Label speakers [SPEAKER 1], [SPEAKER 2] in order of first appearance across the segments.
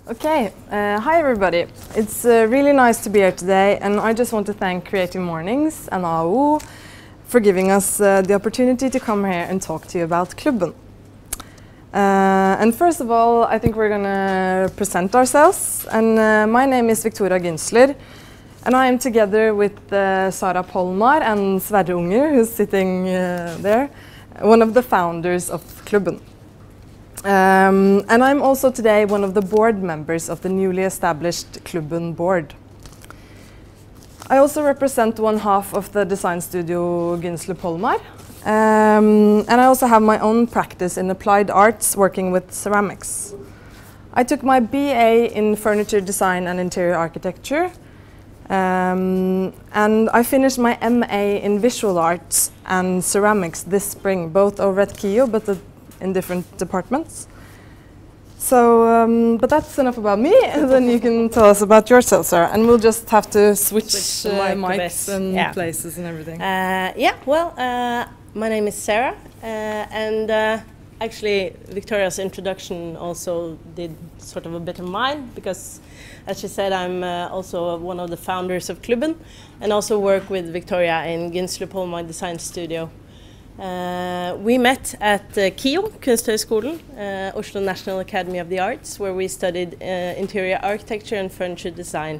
[SPEAKER 1] Okay, hi everybody. It's really nice to be here today, and I just want to thank CreativeMornings and AO for giving us the opportunity to come here and talk to you about Klubben. And first of all, I think we're going to present ourselves. And my name is Victoria Günsler, and I am together with Sara Polmar and Sverre Unger, who's sitting there, one of the founders of Klubben. And I'm also today one of the board members of the newly established Klubben board. I also represent one half of the design studio Günsler Polmar, and I also have my own practice in applied arts working with ceramics. I took my BA in furniture design and interior architecture, and I finished my MA in visual arts and ceramics this spring, both over at KIO, but in different departments. So, but that's enough about me, and then you can tell us about yourself, Sarah, and we'll just have to switch mics and places and everything.
[SPEAKER 2] My name is Sarah, and actually Victoria's introduction also did sort of a bit of mine, because as she said, I'm also one of the founders of Klubben, and also work with Victoria in Günsler Polmar Design Studio. We met at KIO, Kunsthögskolan, Oslo National Academy of the Arts, where we studied interior architecture and furniture design.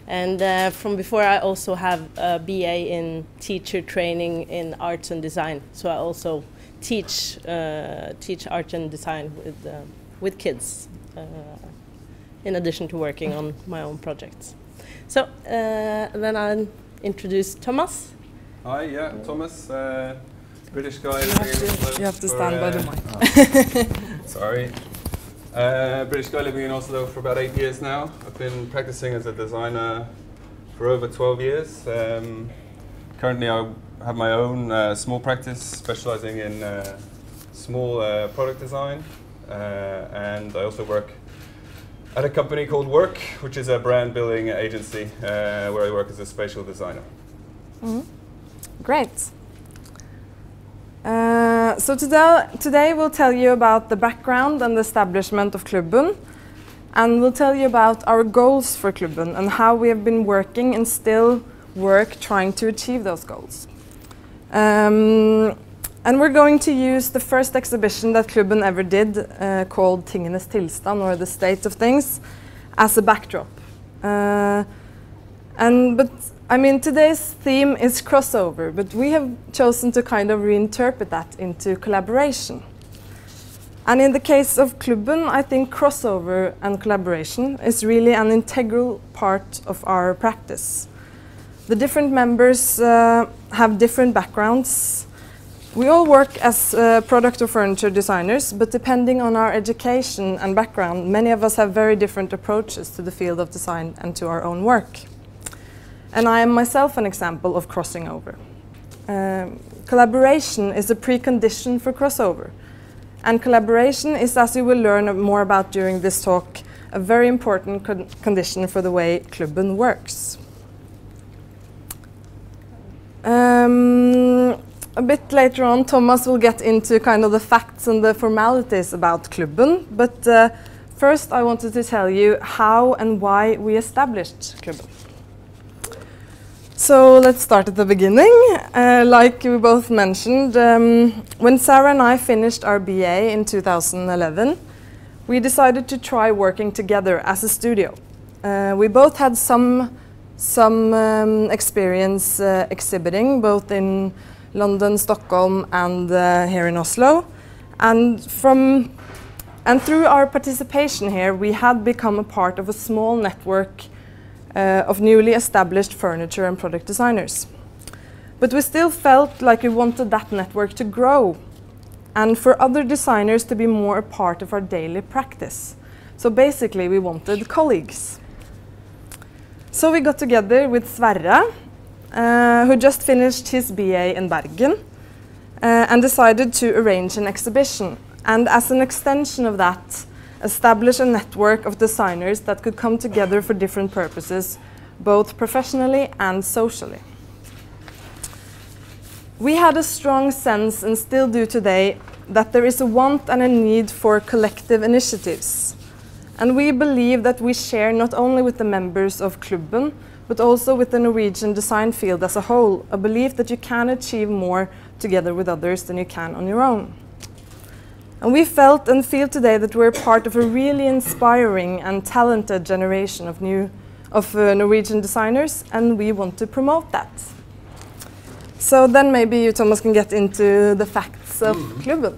[SPEAKER 2] And from before, I also have a BA in teacher training in arts and design. So I also teach art and design with kids, in addition to working on my own projects. So then I'll introduce Thomas.
[SPEAKER 3] Hi, yeah, Thomas. British guy living in Oslo.
[SPEAKER 1] You have to stand by the mic.
[SPEAKER 3] Sorry. British guy living in Oslo for about 8 years now. I've been practicing as a designer for over 12 years. Currently I have my own small practice specializing in small product design. And I also work at a company called Work, which is a brand building agency where I work as a spatial designer.
[SPEAKER 1] Mm-hmm. Great. So today we'll tell you about the background and the establishment of Klubben, and we'll tell you about our goals for Klubben and how we have been working and still work trying to achieve those goals. And we're going to use the first exhibition that Klubben ever did, called Tingenes Tilstand, or the State of Things, as a backdrop. I mean, today's theme is crossover, but we have chosen to kind of reinterpret that into collaboration. And in the case of Klubben, I think crossover and collaboration is really an integral part of our practice. The different members have different backgrounds. We all work as product or furniture designers, but depending on our education and background, many of us have very different approaches to the field of design and to our own work. And I am myself an example of crossing over. Collaboration is a precondition for crossover. And collaboration is, as you will learn more about during this talk, a very important condition for the way Klubben works. A bit later on, Thomas will get into kind of the facts and the formalities about Klubben, but first I wanted to tell you how and why we established Klubben. So let's start at the beginning. Like we both mentioned, when Sarah and I finished our BA in 2011, we decided to try working together as a studio. We both had some experience exhibiting, both in London, Stockholm, and here in Oslo. And through our participation here, we had become a part of a small network of newly established furniture and product designers. But we still felt like we wanted that network to grow and for other designers to be more a part of our daily practice. So basically we wanted colleagues. So we got together with Sverre, who just finished his BA in Bergen, and decided to arrange an exhibition, and as an extension of that, establish a network of designers that could come together for different purposes, both professionally and socially. We had a strong sense, and still do today, that there is a want and a need for collective initiatives. And we believe that we share not only with the members of Klubben, but also with the Norwegian design field as a whole, a belief that you can achieve more together with others than you can on your own. And we felt and feel today that we're part of a really inspiring and talented generation of Norwegian designers, and we want to promote that. So then maybe you, Thomas, can get into the facts of Klubben.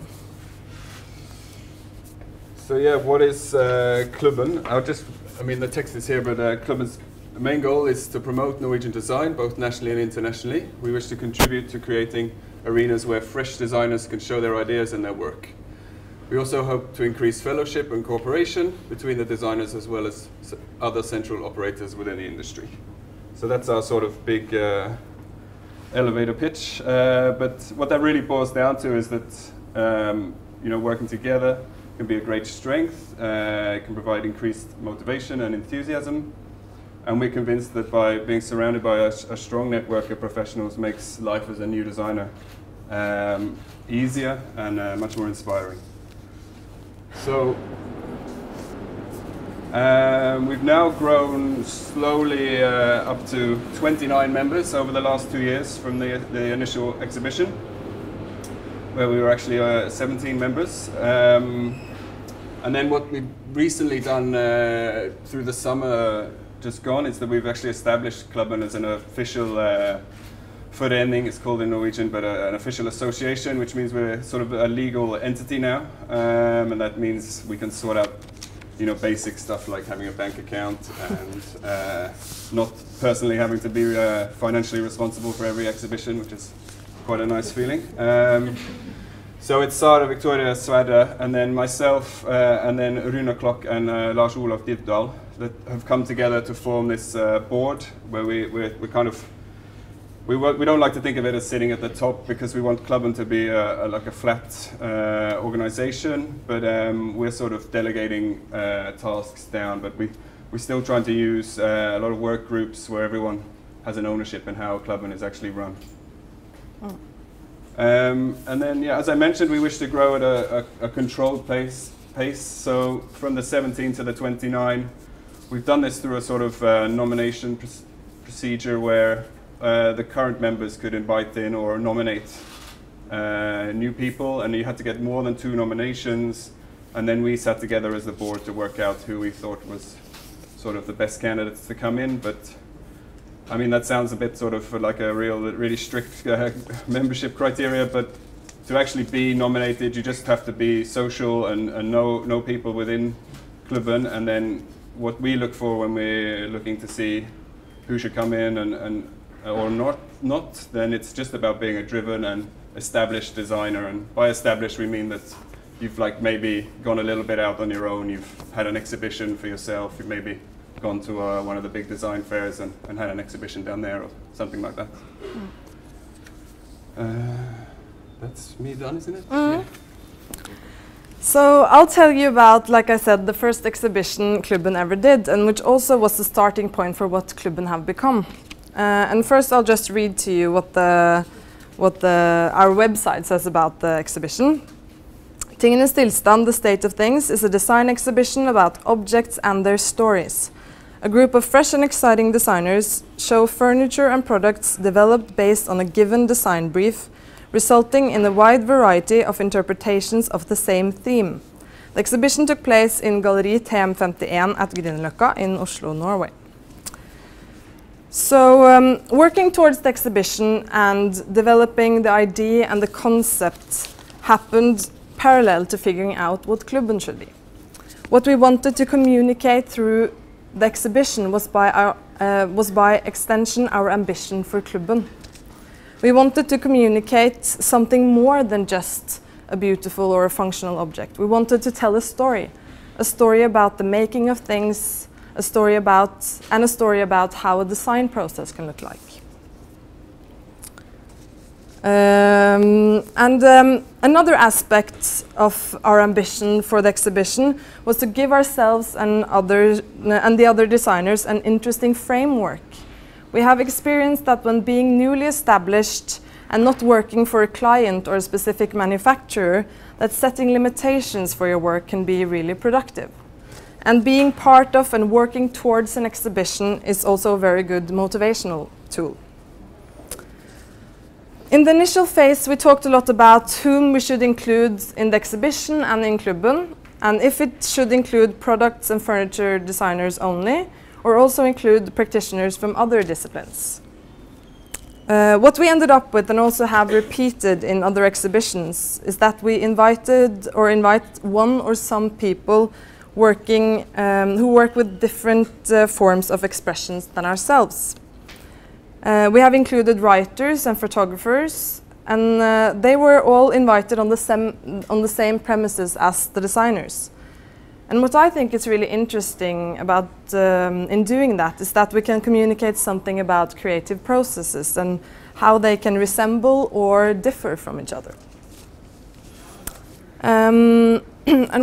[SPEAKER 3] So yeah, what is Klubben? The text is here, but Klubben's main goal is to promote Norwegian design, both nationally and internationally. We wish to contribute to creating arenas where fresh designers can show their ideas and their work. We also hope to increase fellowship and cooperation between the designers as well as other central operators within the industry. So that's our sort of big elevator pitch. But what that really boils down to is that working together can be a great strength. It can provide increased motivation and enthusiasm. And we're convinced that by being surrounded by a strong network of professionals makes life as a new designer easier and much more inspiring. So we've now grown slowly up to 29 members over the last 2 years from the initial exhibition, where we were actually 17 members. And then what we've recently done through the summer just gone is that we've actually established Klubben as an official forening, it's called in Norwegian, but an official association, which means we're sort of a legal entity now, and that means we can sort out basic stuff like having a bank account and not personally having to be financially responsible for every exhibition, which is quite a nice feeling. So it's Sara, Victoria, Sverre, and then myself, and then Rune Klokk and Lars Olav Dybdahl that have come together to form this board, where we don't like to think of it as sitting at the top, because we want Klubben to be like a flat organization, but we're sort of delegating tasks down, but we're still trying to use a lot of work groups where everyone has an ownership in how Klubben is actually run. Oh. And then, as I mentioned, we wish to grow at a controlled pace. So from the 17 to the 29, we've done this through a sort of nomination procedure where the current members could invite in or nominate new people, and you had to get more than 2 nominations, and then we sat together as the board to work out who we thought was sort of the best candidates to come in. But I mean, that sounds a bit sort of like a really strict membership criteria, but to actually be nominated, you just have to be social and know people within Klubben. And then what we look for when we're looking to see who should come in or not, then it's just about being a driven and established designer. And by established, we mean that you've like maybe gone a little bit out on your own, you've had an exhibition for yourself, you've maybe gone to one of the big design fairs and had an exhibition down there or something like that. That's me done, isn't it? Yeah.
[SPEAKER 1] So I'll tell you about, like I said, the first exhibition Klubben ever did, and which also was the starting point for what Klubben have become. And first I'll just read to you what our website says about the exhibition. Tingenes tilstand, the state of things, is a design exhibition about objects and their stories. A group of fresh and exciting designers show furniture and products developed based on a given design brief, resulting in a wide variety of interpretations of the same theme. The exhibition took place in Gallery TM51 at Grünerløkka in Oslo, Norway. So working towards the exhibition and developing the idea and the concept happened parallel to figuring out what Klubben should be. What we wanted to communicate through the exhibition was by extension our ambition for Klubben. We wanted to communicate something more than just a beautiful or a functional object. We wanted to tell a story. a story about the making of things, a story about how a design process can look like. Another aspect of our ambition for the exhibition was to give ourselves and the other designers an interesting framework. We have experienced that when being newly established and not working for a client or a specific manufacturer, that setting limitations for your work can be really productive. And being part of and working towards an exhibition is also a very good motivational tool. In the initial phase, we talked a lot about whom we should include in the exhibition and in Klubben, and if it should include products and furniture designers only, or also include practitioners from other disciplines. What we ended up with and also have repeated in other exhibitions is that we invite one or some people working who work with different forms of expressions than ourselves. We have included writers and photographers, and they were all invited on the same premises as the designers. And what I think is really interesting about in doing that is that we can communicate something about creative processes and how they can resemble or differ from each other. And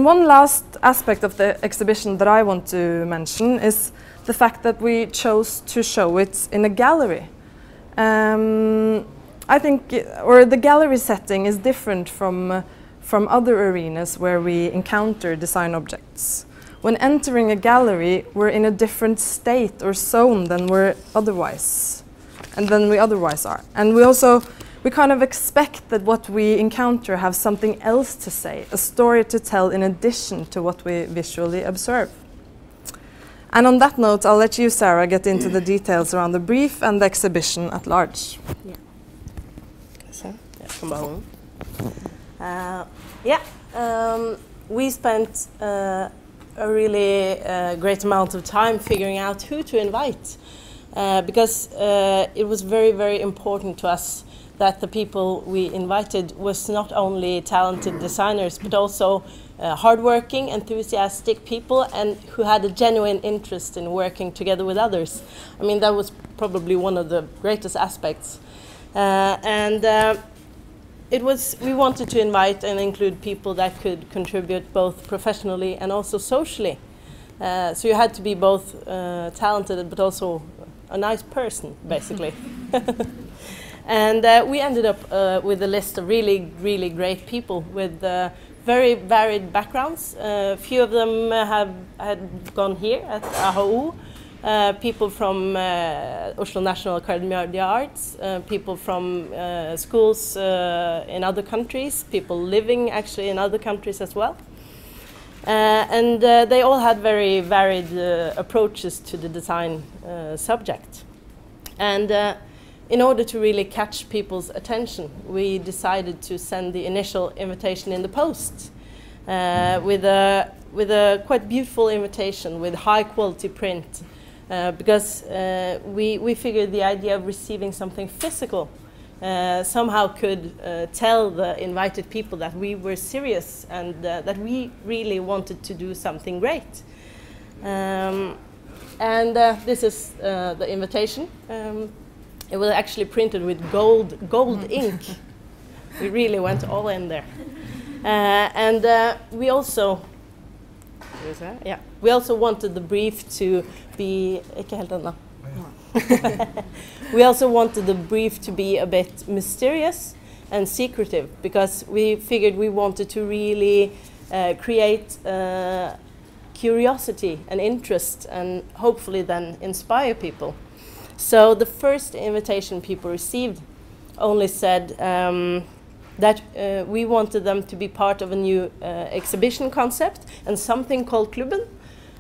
[SPEAKER 1] one last aspect of the exhibition that I want to mention is the fact that we chose to show it in a gallery. I think, the gallery setting is different from other arenas where we encounter design objects. When entering a gallery, we're in a different state or zone than we otherwise are. And we kind of expect that what we encounter have something else to say, a story to tell in addition to what we visually observe. And on that note, I'll let you, Sarah, get into the details around the brief and the exhibition at large.
[SPEAKER 2] Yeah. We spent a really great amount of time figuring out who to invite, because it was very, very important to us that the people we invited was not only talented designers, but also hardworking, enthusiastic people, and who had a genuine interest in working together with others. I mean, that was probably one of the greatest aspects. We wanted to invite and include people that could contribute both professionally and also socially. So you had to be both talented but also a nice person, basically. And we ended up with a list of really, really great people with very varied backgrounds. A few of them had gone here at AHU. People from Oslo National Academy of the Arts, people from schools in other countries, people living actually in other countries as well. And they all had very varied approaches to the design subject. And in order to really catch people's attention, we decided to send the initial invitation in the post with a quite beautiful invitation with high quality print. Because we figured the idea of receiving something physical somehow could tell the invited people that we were serious and that we really wanted to do something great. This is the invitation. It was actually printed with gold ink. We really went all in there. We also wanted the brief to be we also wanted the brief to be a bit mysterious and secretive, because we figured we wanted to really create curiosity and interest and hopefully then inspire people. So the first invitation people received only said that we wanted them to be part of a new exhibition concept and something called Klubben,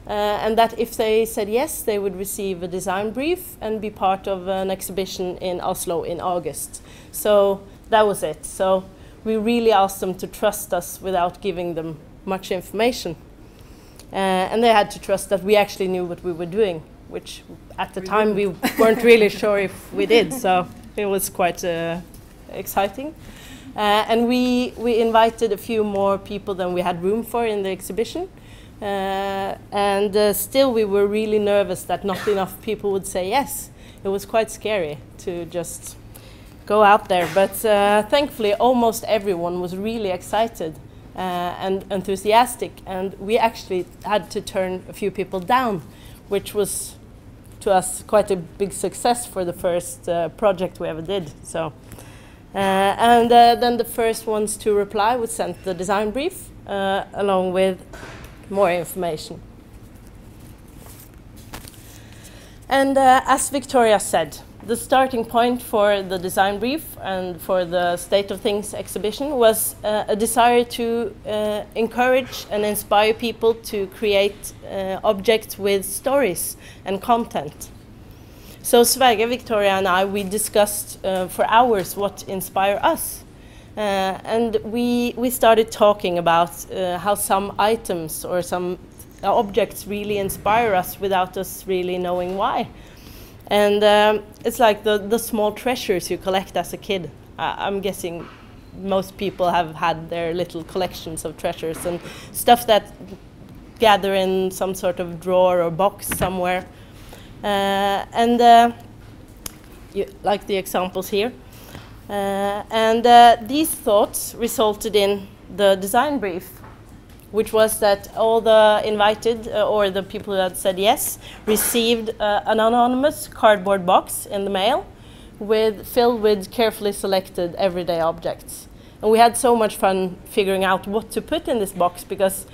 [SPEAKER 2] and that if they said yes, they would receive a design brief and be part of an exhibition in Oslo in August. So that was it. So we really asked them to trust us without giving them much information. And they had to trust that we actually knew what we were doing, which at the time we weren't really sure if we did, so it was quite exciting. And we invited a few more people than we had room for in the exhibition, and still we were really nervous that not enough people would say yes. It was quite scary to just go out there, but thankfully almost everyone was really excited and enthusiastic, and we actually had to turn a few people down, which was to us quite a big success for the first project we ever did. So, and then the first ones to reply was sent the design brief along with more information. And as Victoria said, the starting point for the design brief and for the State of Things exhibition was a desire to encourage and inspire people to create objects with stories and content. So Sverre, Victoria and I, we discussed for hours what inspire us. And we started talking about how some items or some objects really inspire us without us really knowing why. And it's like the small treasures you collect as a kid. I'm guessing most people have had their little collections of treasures and stuff that gather in some sort of drawer or box somewhere. Like the examples here. These thoughts resulted in the design brief, which was that all the invited or the people that said yes received an anonymous cardboard box in the mail filled with carefully selected everyday objects. And we had so much fun figuring out what to put in this box, because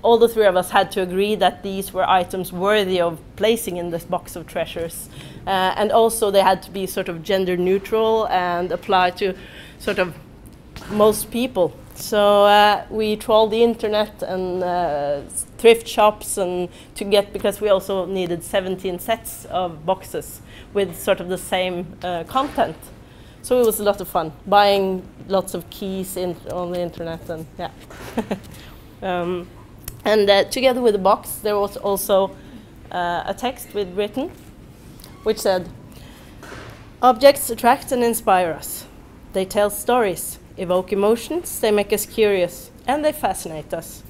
[SPEAKER 2] all the three of us had to agree that these were items worthy of placing in this box of treasures. And also they had to be sort of gender neutral and apply to sort of most people. So we trawled the internet and thrift shops and because we also needed 17 sets of boxes with sort of the same content. So it was a lot of fun buying lots of keys on the internet, and yeah. Together with the box there was also a text written which said, "Objects attract and inspire us. They tell stories, evoke emotions, they make us curious, and they fascinate us.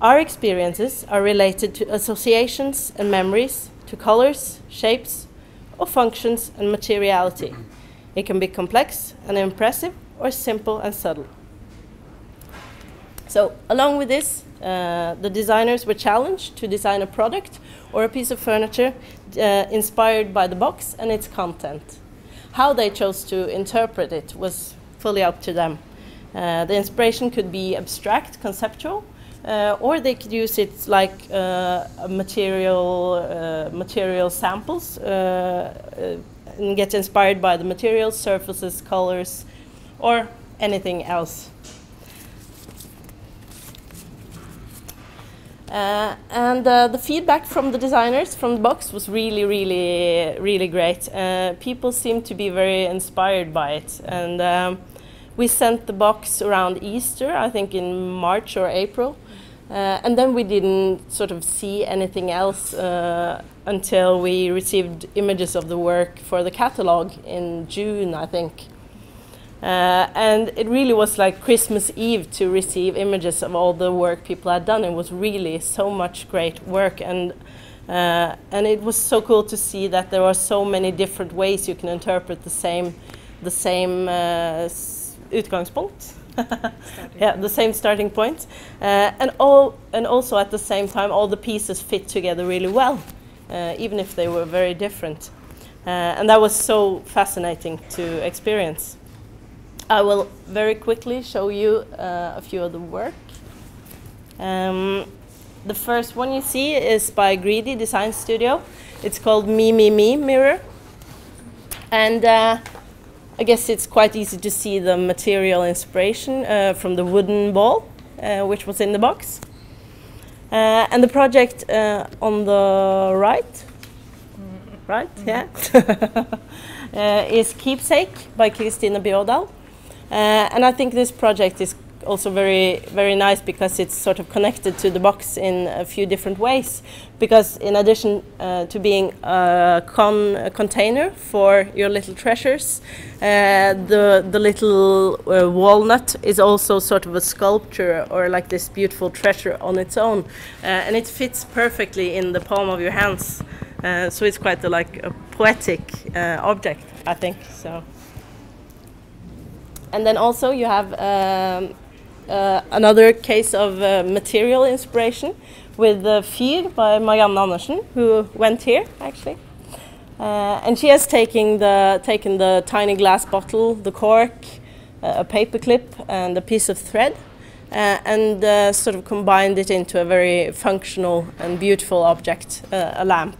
[SPEAKER 2] Our experiences are related to associations and memories, to colors, shapes, or functions and materiality. It can be complex and impressive, or simple and subtle." So, along with this, the designers were challenged to design a product or a piece of furniture inspired by the box and its content. How they chose to interpret it was fully up to them. The inspiration could be abstract, conceptual, or they could use it like material samples and get inspired by the materials, surfaces, colors, or anything else. The feedback from the designers from the box was really great. People seemed to be very inspired by it, and we sent the box around Easter, I think in March or April, and then we didn't sort of see anything else until we received images of the work for the catalog in June, I think. And it really was like Christmas Eve to receive images of all the work people had done. It was really so much great work, and it was so cool to see that there are so many different ways you can interpret the same utgangspunkt. Yeah, the same starting point, and also at the same time all the pieces fit together really well, even if they were very different, and that was so fascinating to experience. I will very quickly show you a few of the work. The first one you see is by Greedy Design Studio. It's called Me Mirror, and I guess it's quite easy to see the material inspiration from the wooden ball, which was in the box. And the project on the right, yeah, is Keepsake by Christina Bjordal. And I think this project is also very, very nice because it's sort of connected to the box in a few different ways. Because in addition to being a container for your little treasures, the little walnut is also sort of a sculpture or like this beautiful treasure on its own, and it fits perfectly in the palm of your hands. So it's quite like a poetic object, I think. So. And then also you have another case of material inspiration with the Fyr by Marianne Andersen, who went here actually. And she has taken the tiny glass bottle, the cork, a paper clip and a piece of thread and sort of combined it into a very functional and beautiful object, a lamp.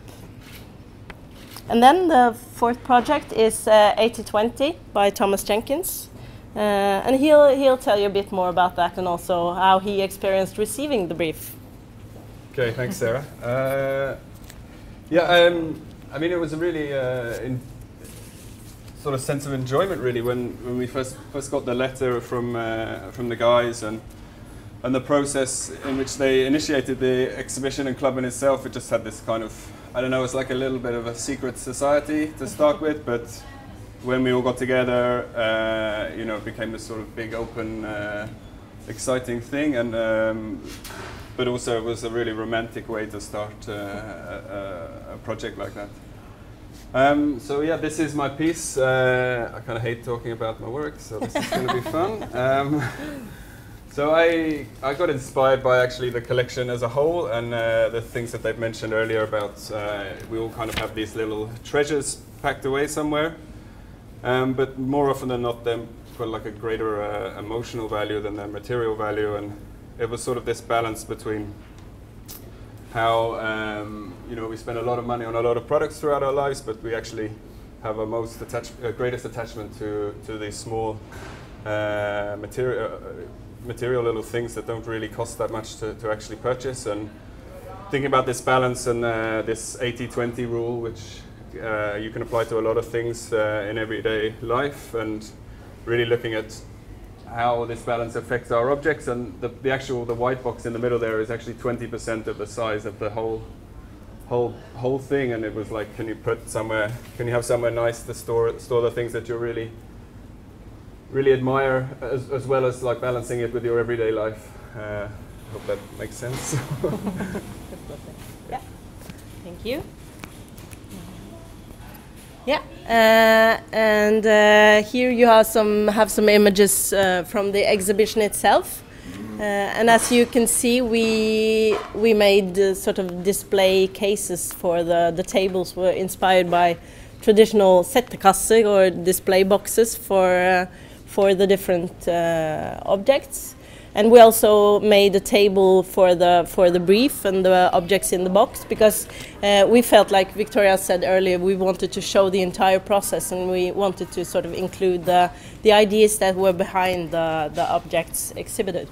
[SPEAKER 2] And then the fourth project is 8020 by Thomas Jenkins. And he'll tell you a bit more about that and also how he experienced receiving the brief.
[SPEAKER 3] Okay, thanks, Sarah. I mean, it was a really sort of sense of enjoyment, really, when we first got the letter from the guys and the process in which they initiated the exhibition and Klubben itself. It just had this kind of, I don't know, it's like a little bit of a secret society to start with, but when we all got together, it became this sort of big, open, exciting thing, and but also it was a really romantic way to start a project like that. So yeah, this is my piece. I kind of hate talking about my work, so this is going to be fun. So I got inspired by actually the collection as a whole and the things that they've mentioned earlier about we all kind of have these little treasures packed away somewhere. But more often than not, they've got like a greater emotional value than their material value, and it was sort of this balance between how we spend a lot of money on a lot of products throughout our lives, but we actually have a greatest attachment to these small material little things that don't really cost that much to actually purchase. And thinking about this balance and this 80-20 rule, which you can apply to a lot of things in everyday life, and really looking at how this balance affects our objects. And the white box in the middle there is actually 20% of the size of the whole thing. And it was like, can you have somewhere nice to store the things that you really admire, as well as like balancing it with your everyday life. Hope that makes sense.
[SPEAKER 2] Yeah, thank you. Yeah, and here you have some images from the exhibition itself, and as you can see, we made sort of display cases for the tables. Were inspired by traditional settekasser or display boxes for the different objects. And we also made a table for the brief and the objects in the box, because we felt, like Victoria said earlier, we wanted to show the entire process, and we wanted to sort of include the ideas that were behind the objects exhibited.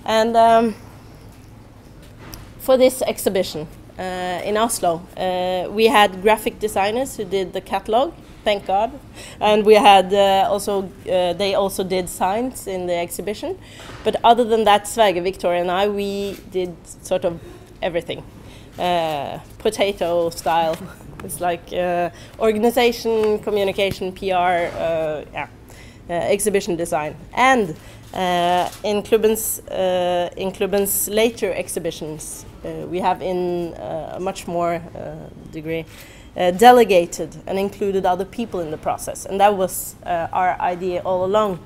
[SPEAKER 2] And for this exhibition in Oslo, we had graphic designers who did the catalog. Thank God. And we had they also did signs in the exhibition. But other than that, Sverige, Victoria and we did sort of everything. Potato style. It's like organization, communication, PR, exhibition design. And in Klubben's later exhibitions, we have in a much more degree delegated and included other people in the process, and that was our idea all along.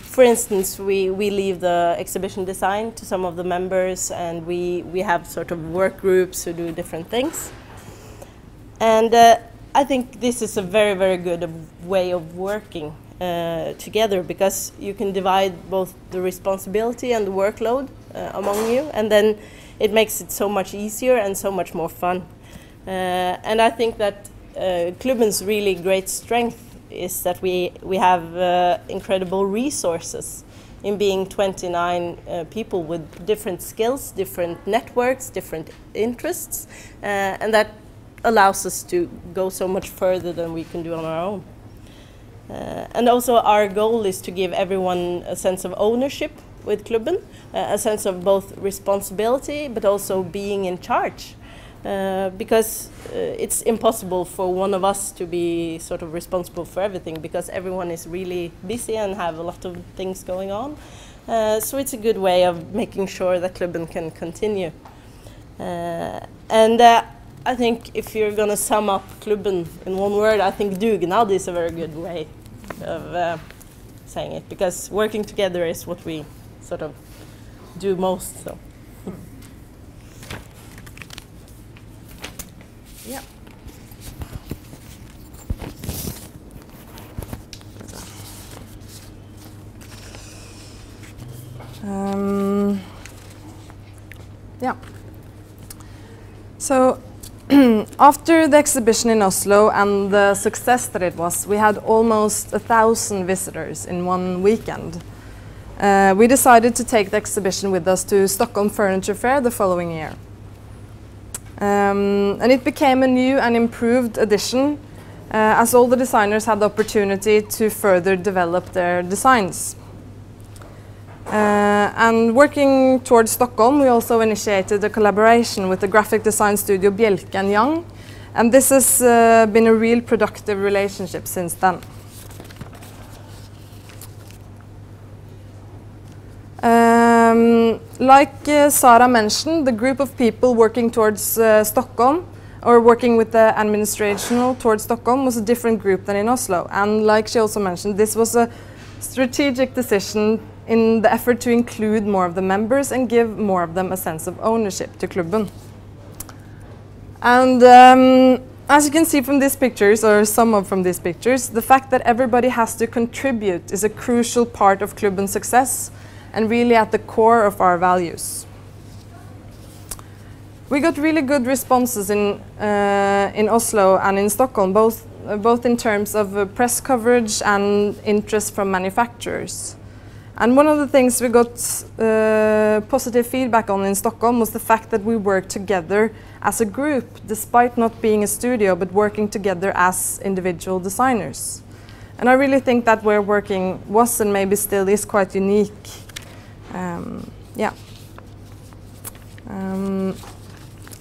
[SPEAKER 2] For instance, we leave the exhibition design to some of the members, and we have sort of work groups who do different things. And I think this is a very, very good way of working together, because you can divide both the responsibility and the workload among you, and then it makes it so much easier and so much more fun. And I think that Klubben's really great strength is that we have incredible resources in being 29 people with different skills, different networks, different interests, and that allows us to go so much further than we can do on our own. And also our goal is to give everyone a sense of ownership with Klubben, a sense of both responsibility but also being in charge. Because it's impossible for one of us to be sort of responsible for everything, because everyone is really busy and have a lot of things going on. So it's a good way of making sure that Klubben can continue. And I think if you're going to sum up Klubben in one word, I think dugnad is a very good way of saying it, because working together is what we sort of do most. So.
[SPEAKER 1] Yeah. Yeah. So after the exhibition in Oslo and the success that it was, we had almost 1,000 visitors in one weekend. We decided to take the exhibition with us to Stockholm Furniture Fair the following year. And it became a new and improved edition, as all the designers had the opportunity to further develop their designs. And working towards Stockholm, we also initiated a collaboration with the graphic design studio Bjelke & Young, and this has been a real productive relationship since then. Like Sara mentioned, the group of people working towards Stockholm, or working with the administration towards Stockholm, was a different group than in Oslo. And like she also mentioned, this was a strategic decision in the effort to include more of the members and give more of them a sense of ownership to Klubben. And as you can see from these pictures, or from these pictures, the fact that everybody has to contribute is a crucial part of Klubben's success, and really at the core of our values. We got really good responses in Oslo and in Stockholm, both in terms of press coverage and interest from manufacturers. And one of the things we got positive feedback on in Stockholm was the fact that we worked together as a group, despite not being a studio, but working together as individual designers. And I really think that way of working was, and maybe still is, quite unique.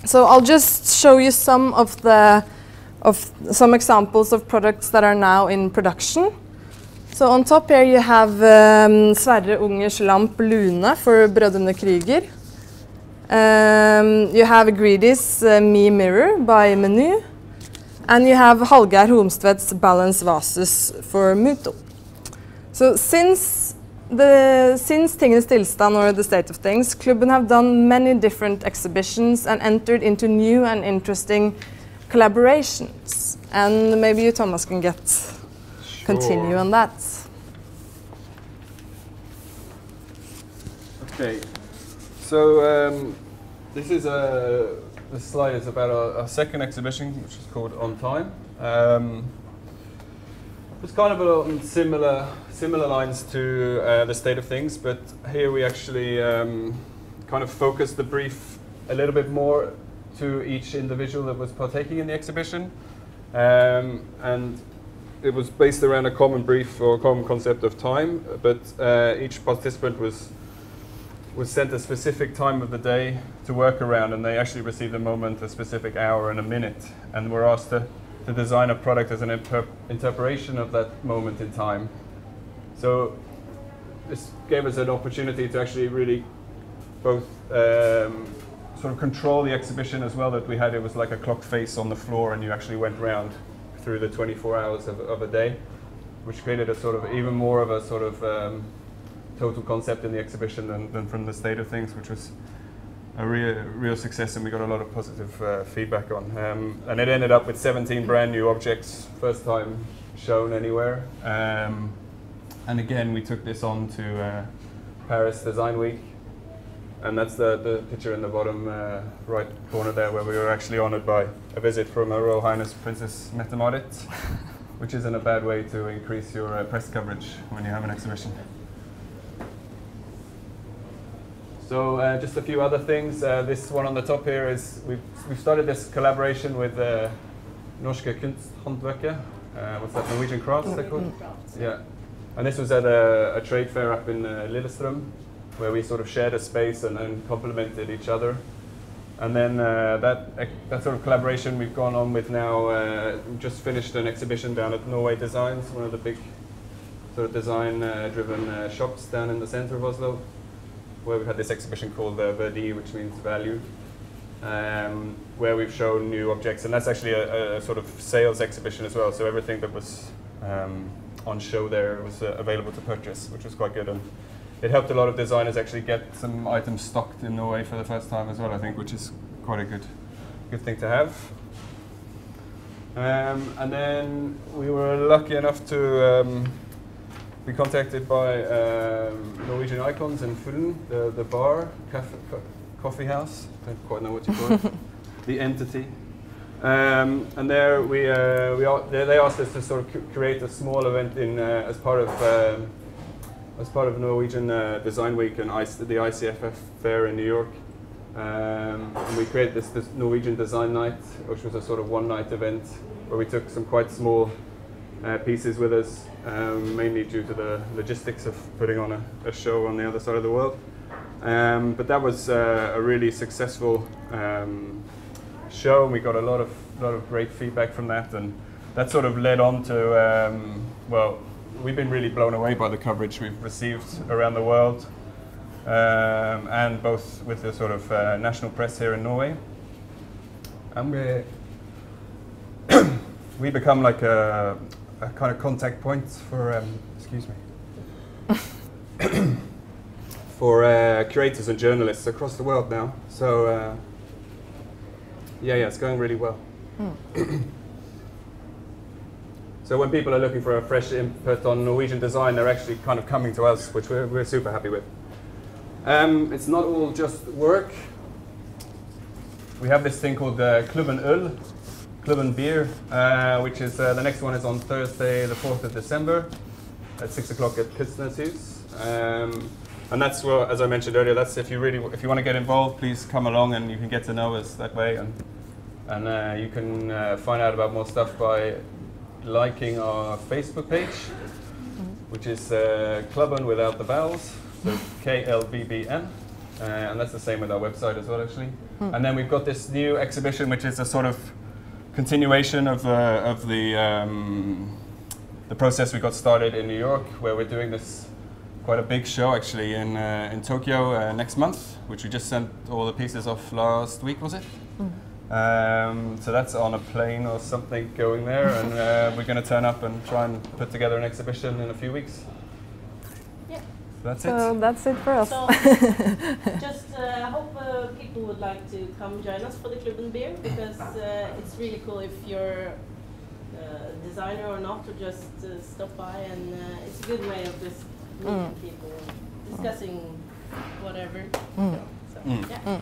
[SPEAKER 1] So I'll just show you some examples of products that are now in production. So on top here you have Sverre Ungers lamp Lune for Brødrene Krüger. You have Greedy's Me Mirror by Menu. And you have Hallgeir Homstvedt's Balance Vases for Muto. So since Tingenes Tilstand, or the state of things, Klubben have done many different exhibitions and entered into new and interesting collaborations. And maybe you, Thomas, can continue on that.
[SPEAKER 3] Okay, so this slide is about our second exhibition, which is called On Time. It's kind of along similar lines to the state of things, but here we actually kind of focused the brief a little bit more to each individual that was partaking in the exhibition, and it was based around a common brief or common concept of time, but each participant was sent a specific time of the day to work around, and they actually received a moment, a specific hour and a minute, and were asked to design a product as an interpretation of that moment in time. So this gave us an opportunity to actually really both sort of control the exhibition as well that we had. It was like a clock face on the floor, and you actually went round through the 24 hours of a day, which created a sort of even more of a sort of total concept in the exhibition than from the state of things, which was a real success, and we got a lot of positive feedback on. And it ended up with 17 brand new objects, first time shown anywhere. And again, we took this on to Paris Design Week, and that's the picture in the bottom right corner there, where we were actually honored by a visit from Her Royal Highness Princess Mette-Marit, which isn't a bad way to increase your press coverage when you have an exhibition. So just a few other things. This one on the top here is we've started this collaboration with Norske Kunsthåndverket, what's that, Norwegian crafts they're called?
[SPEAKER 2] Crafts.
[SPEAKER 3] Yeah. And this was at a trade fair up in Lillestrøm, where we sort of shared a space and complemented each other. And then that sort of collaboration we've gone on with now, just finished an exhibition down at Norway Designs, one of the big sort of design-driven shops down in the center of Oslo, where we've had this exhibition called Verdi, which means value, where we've shown new objects. And that's actually a sort of sales exhibition as well, so everything that was on show there was available to purchase, which was quite good. And it helped a lot of designers actually get some items stocked in Norway for the first time as well, I think, which is quite a good thing to have. And then we were lucky enough to be contacted by Norwegian Icons in Fulham, the bar, coffee house, don't quite know what you call it, the entity. And there they asked us to sort of create a small event in as part of Norwegian Design Week and the ICFF fair in New York. And we created this Norwegian Design Night, which was a sort of one-night event where we took some quite small pieces with us, mainly due to the logistics of putting on a show on the other side of the world. But that was a really successful show, and we got a lot of great feedback from that, and that sort of led on to well, we've been really blown away by the coverage we've received around the world, and both with the sort of national press here in Norway, and we become like a kind of contact point for excuse me for creators and journalists across the world now. So yeah, it's going really well. So when people are looking for a fresh input on Norwegian design, they're actually kind of coming to us, which we're super happy with. It's not all just work. We have this thing called Klubben Øl, Klubben Beer, which is the next one is on Thursday, the 4th of December, at 6 o'clock at Kunstnershus. And that's, well, as I mentioned earlier, that's if you want to get involved, please come along and you can get to know us that way, and you can find out about more stuff by liking our Facebook page, which is Klubben without the vowels, so KLBBN, and that's the same with our website as well, actually. And then we've got this new exhibition, which is a sort of continuation of the process we got started in New York, where we're doing this quite a big show actually in Tokyo next month, which we just sent all the pieces off last week, was it? So that's on a plane or something going there, and we're going to turn up and try and put together an exhibition in a few weeks.
[SPEAKER 2] Yeah.
[SPEAKER 3] That's
[SPEAKER 1] So
[SPEAKER 3] it.
[SPEAKER 1] that's it for us.
[SPEAKER 2] So just hope people would like to come join us for the Klubben Beer, because it's really cool if you're a designer or not, to just stop by, and it's a good way of just meeting people, discussing whatever. So, yeah.